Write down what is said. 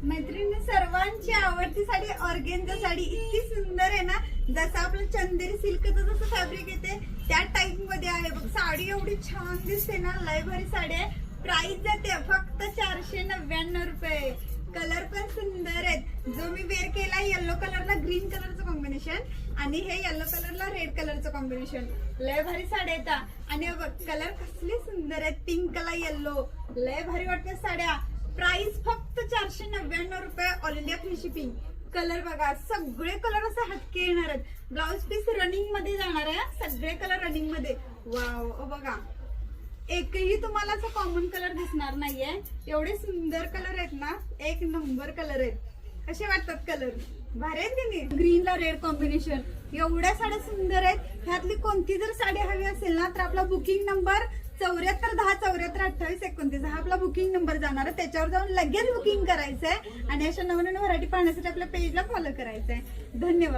मैत्रिणी सर्वांची आवडती साडी ऑर्गेन्झा साडी इतकी सुंदर आहे ना, जसं आपलं चंदेरी सिल्कचं जसं फॅब्रिक येते त्या टाइप मध्ये आहे बघ. साडी एवढी छान दिसते ना, लय भारी साडी आहे. प्राइस जाते फक्त 499 रुपये. कलर पण सुंदर आहेत. जो मी वेअर केला येलो कलरला ग्रीन कलरचं कॉम्बिनेशन आणि हे येलो कलरला रेड कलरचं कॉम्बिनेशन. लय भारी साड्या येतात आणि कलर कसले सुंदर आहेत. पिंक कलर येलो लय भारी वाटते साड्या. प्राइस फक्त 499 रुपये. All India free shipping. Colour बघा, सगळे कलर असे हटके येणार आहेत. ब्लाउज पीस रनिंग मध्ये जाणार आहे. सगळे कलर रनिंग मध्ये. वाव, बघा एकही तुम्हाला असं कॉमन कलर दिसणार नाहीये. एवढे सुंदर कलर आहेत ना, एक नंबर कलर आहेत. कसे वाटतात कलर? भारी आहेत की नाही? ग्रीनला रेड कॉम्बिनेशन. एवढ्या साड्या सुंदर आहेत. ह्यातली कोणती जर साडी हवी असेल ना तर आपला बुकिंग नंबर 7410742829 हा आपला बुकिंग नंबर जाणार आहे. त्याच्यावर जाऊन लगेच बुकिंग करायचंय आणि अशा नवीन व्हरायटी पाहण्यासाठी आपल्या पेजला फॉलो करायचंय. धन्यवाद.